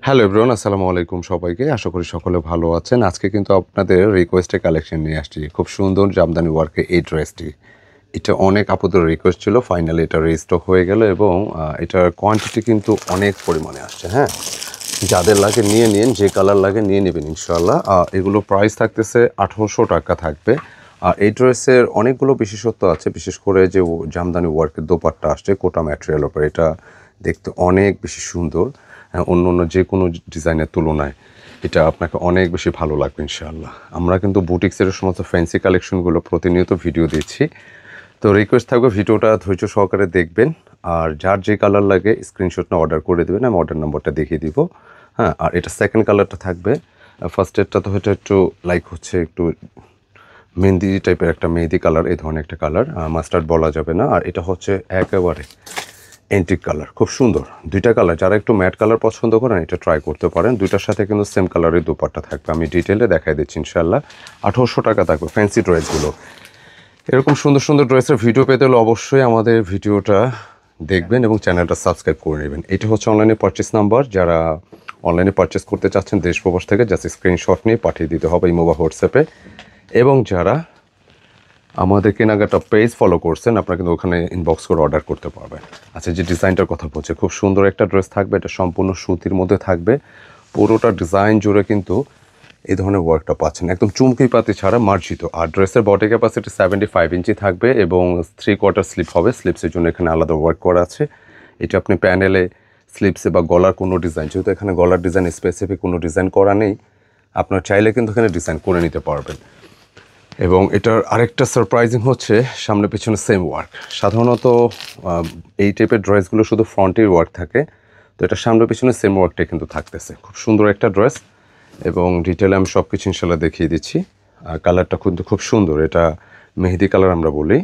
Hello everyone, আসসালামু আলাইকুম সবাইকে। আশা করি সকলে ভালো আছেন। আজকে কিন্তু আপনাদের রিকোয়েস্টের কালেকশন নিয়ে আসছি। খুব সুন্দর জামদানি ওয়ার্কের এই ড্রেসটি। এটা অনেক আপুদের রিকোয়েস্ট ছিল, ফাইনালি এটা রিস্টক হয়ে গেল এবং এটার কোয়ান্টিটি কিন্তু অনেক পরিমাণে আসছে। হ্যাঁ, যাদের লাগে নিয়ে নিন, যে কালার লাগে নিয়ে নেবেন ইনশাআল্লাহ। এগুলো প্রাইস থাকতেছে 1800 টাকা থাকবে। আর এই ড্রেসের অনেকগুলো বিশেষত্ব আছে, বিশেষ করে যে জামদানি ওয়ার্কের দোপাট্টা আসছে কোটা ম্যাটেরিয়াল ওপর, এটা দেখতে অনেক বেশি সুন্দর। অন্য অন্য যে কোনো ডিজাইনের তুলনায় এটা আপনাকে অনেক বেশি ভালো লাগবে ইনশাআল্লাহ। আমরা কিন্তু বুটিক্সের সমস্ত ফ্যান্সি কালেকশনগুলো প্রতিনিয়ত ভিডিও দিচ্ছি, তো রিকোয়েস্ট থাকবে ভিডিওটা ধৈর্য সহকারে দেখবেন। আর যার যে কালার লাগে স্ক্রিনশটটা অর্ডার করে দেবেন, আমি অর্ডার নম্বরটা দেখিয়ে দিব। হ্যাঁ, আর এটা সেকেন্ড কালারটা থাকবে। ফার্স্ট এডটা তো হয়তো একটু লাইক হচ্ছে একটু মেহেন্দি টাইপের একটা মেহেদি কালার, এই ধরনের একটা কালার, মাস্টার্ড বলা যাবে না। আর এটা হচ্ছে একেবারে এন্টিক কালার, খুব সুন্দর দুইটা কালার। যারা একটু ম্যাট কালার পছন্দ করেন এটা ট্রাই করতে পারেন। দুইটার সাথে কিন্তু সেম কালারের দোপাট্টা থাকবে, আমি ডিটেলে দেখাই দিচ্ছি ইনশাআল্লাহ। 1800 টাকা থাকবে ফ্যান্সি ড্রেসগুলো। এরকম সুন্দর সুন্দর ড্রেসের ভিডিও পেতে হলে অবশ্যই আমাদের ভিডিওটা দেখবেন এবং চ্যানেলটা সাবস্ক্রাইব করে নেবেন। এটা হচ্ছে অনলাইনে পারচেস নাম্বার। যারা অনলাইনে পারচেস করতে চাচ্ছেন দেশ প্রবাস থেকে জাস্ট স্ক্রিনশট নিয়ে পাঠিয়ে দিতে হবে ইমো বা হোয়াটসঅ্যাপে। এবং যারা আমাদের কেনাকাটা পেজ ফলো করছেন আপনারা কিন্তু ওখানে ইনবক্স করে অর্ডার করতে পারবেন। আচ্ছা, যে ডিজাইনটার কথা বলছে, খুব সুন্দর একটা ড্রেস থাকবে। এটা সম্পূর্ণ সুতির মধ্যে থাকবে, পুরোটা ডিজাইন জুড়ে কিন্তু এই ধরনের ওয়ার্কটা পাচ্ছেন, একদম চুমকি পাতি ছাড়া মার্জিত। আর ড্রেসের বডি ক্যাপাসিটি 75 ইঞ্চি থাকবে এবং 3/4 স্লিপ হবে। স্লিপসের জন্য এখানে আলাদা ওয়ার্ক করা আছে। এটা আপনি প্যানেলে স্লিপসে বা গলার কোনো ডিজাইন, যেহেতু এখানে গলার ডিজাইন স্পেসিফিক কোনো ডিজাইন করা নেই, আপনার চাইলে কিন্তু এখানে ডিজাইন করে নিতে পারবেন। এবং এটার আরেকটা সারপ্রাইজিং হচ্ছে সামনে পিছনে সেম ওয়ার্ক। সাধারণত এই টাইপের ড্রেসগুলো শুধু ফ্রন্টের ওয়ার্ক থাকে, তো এটা সামনে পিছনে সেম ওয়ার্কটাই কিন্তু থাকতেছে। খুব সুন্দর একটা ড্রেস এবং ডিটেলে আমি সব কিছু ইনশাল্লাহ দেখিয়ে দিচ্ছি। আর কালারটা কিন্তু খুব সুন্দর, এটা মেহেদি কালার আমরা বলি।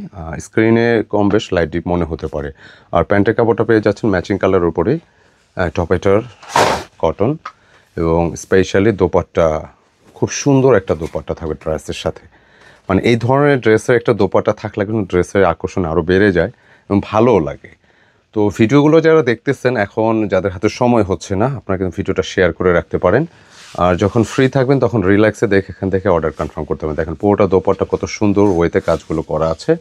স্ক্রিনে কম বেশ লাইট ডিপ মনে হতে পারে। আর প্যান্টের কাপড়টা পেয়ে যাচ্ছেন ম্যাচিং কালারের উপরেই, টপেটার কটন এবং স্পেশালি দোপাট্টা, খুব সুন্দর একটা দোপাট্টা থাকবে ড্রেসের সাথে। মানে এই ধরনের ড্রেসের একটা দোপাট্টা থাকলে কিন্তু ড্রেসের আকর্ষণ আরও বেড়ে যায় এবং ভালোও লাগে। তো ভিডিওগুলো যারা দেখতেছেন এখন, যাদের হাতে সময় হচ্ছে না, আপনারা কিন্তু ভিডিওটা শেয়ার করে রাখতে পারেন। আর যখন ফ্রি থাকবেন তখন রিল্যাক্সে দেখে এখান থেকে অর্ডার কনফার্ম করতে পারেন। দেখেন পুরোটা দোপাট্টা কত সুন্দর ওয়েতে কাজগুলো করা আছে,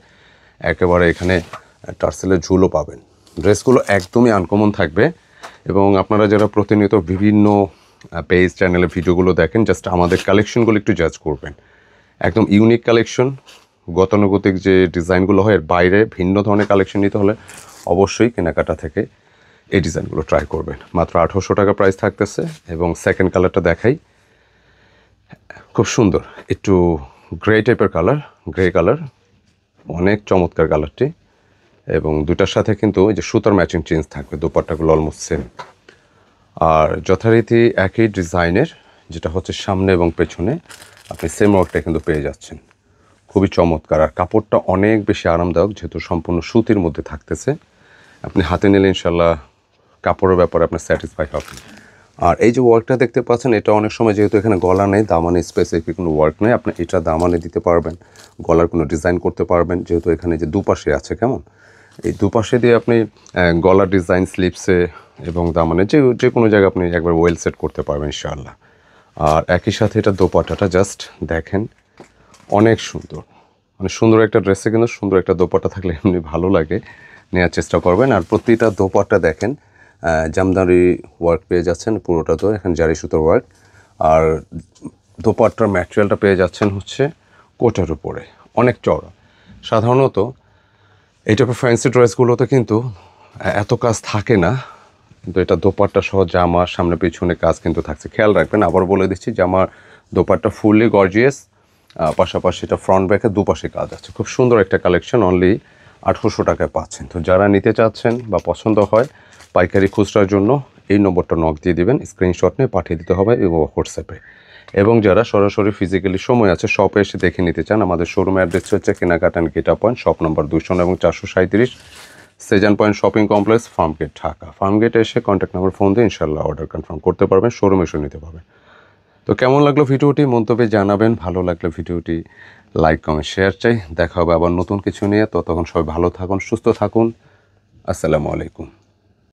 একেবারে এখানে টার্সেলের ঝুলও পাবেন। ড্রেসগুলো একদমই আনকমন থাকবে এবং আপনারা যারা প্রতিনিয়ত বিভিন্ন পেজ চ্যানেলে ভিডিওগুলো দেখেন, জাস্ট আমাদের কালেকশনগুলো একটু জাজ করবেন। একদম ইউনিক কালেকশন, গতানুগতিক যে ডিজাইনগুলো হয় এর বাইরে ভিন্ন ধরনের কালেকশন নিতে হলে অবশ্যই কেনাকাটা থেকে এই ডিজাইনগুলো ট্রাই করবেন। মাত্র 1800 টাকা প্রাইস থাকতেছে। এবং সেকেন্ড কালারটা দেখাই, খুব সুন্দর একটু গ্রে টাইপের কালার, গ্রে কালার, অনেক চমৎকার কালারটি। এবং দুটার সাথে কিন্তু এই যে সুতার ম্যাচিং চেঞ্জ থাকবে, দোপাট্টাগুলো অলমোস্ট সেম। আর যথারীতি একই ডিজাইনের, যেটা হচ্ছে সামনে এবং পেছনে আপনি সেম ওয়ার্কটা কিন্তু পেয়ে যাচ্ছেন। খুবই চমৎকার। আর কাপড়টা অনেক বেশি আরামদায়ক, যেহেতু সম্পূর্ণ সুতির মধ্যে থাকতেছে। আপনি হাতে নিলে ইনশাল্লাহ কাপড়ের ব্যাপারে আপনার স্যাটিসফাই হবেন। আর এই যে ওয়ার্কটা দেখতে পাচ্ছেন, এটা অনেক সময় যেহেতু এখানে গলা নেই, দামানে স্পেসিফিক কোনো ওয়ার্ক নেই, আপনি এটা দামানে দিতে পারবেন, গলার কোনো ডিজাইন করতে পারবেন। যেহেতু এখানে যে দুপাশে আছে, কেমন এই দুপাশে দিয়ে আপনি গলার ডিজাইন স্লিপসে এবং দামানে যে কোনো জায়গায় আপনি একবার ওয়েল সেট করতে পারবেন ইনশাআল্লাহ। আর একই সাথে এটা দোপাট্টাটা জাস্ট দেখেন, অনেক সুন্দর। মানে সুন্দর একটা ড্রেসে কিন্তু সুন্দর একটা দোপাট্টা থাকলে এমনি ভালো লাগে, নেওয়ার চেষ্টা করবেন। আর প্রতিটা দোপাট্টা দেখেন জামদানি ওয়ার্ক পেয়ে যাচ্ছেন, পুরোটা তো এখানে জারি সুতোর ওয়ার্ক। আর দোপাট্টার ম্যাটেরিয়ালটা পেয়ে যাচ্ছেন হচ্ছে কোটার উপরে, অনেক চওড়া। সাধারণত এই টাইপের ফ্যান্সি ড্রেসগুলোতে কিন্তু এত কাজ থাকে না, কিন্তু এটা দোপাট্টা সহ জামার সামনে পিছনে কাজ কিন্তু থাকছে। খেয়াল রাখবেন, আবার বলে দিচ্ছি, জামার দোপাট্টা ফুললি গর্জিয়াস, পাশাপাশি এটা ফ্রন্ট ব্যাকে দুপাশে কাজ আছে। খুব সুন্দর একটা কালেকশন, অনলি 1800 টাকায় পাচ্ছেন। তো যারা নিতে চাচ্ছেন বা পছন্দ হয় পাইকারি খুচরার জন্য এই নম্বরটা নক দিয়ে দিবেন, স্ক্রিনশট নিয়ে পাঠিয়ে দিতে হবে এবং হোয়াটসঅ্যাপে। এবং যারা সরাসরি ফিজিক্যালি সময় আছে শপে এসে দেখে নিতে চান, আমাদের শোরুম অ্যাড্রেস হচ্ছে Kenakata and get up point, shop number 200 এবং 437, Sezan point shopping complex, Farmgate, Dhaka. ফার্মগেটে এসে কন্ট্যাক্ট নাম্বার ফোন দিয়ে ইনশাল্লাহ অর্ডার কনফার্ম করতে পারবেন, শোরুমে এসে নিতে পারবেন। তো কেমন লাগলো ভিডিওটি মন্তব্যে জানাবেন। ভালো লাগলে ভিডিওটি লাইক কমেন্ট শেয়ার চাই। দেখা হবে আবার নতুন কিছু নিয়ে। ততক্ষণ সবাই ভালো থাকুন, সুস্থ থাকুন। আসসালামু আলাইকুম।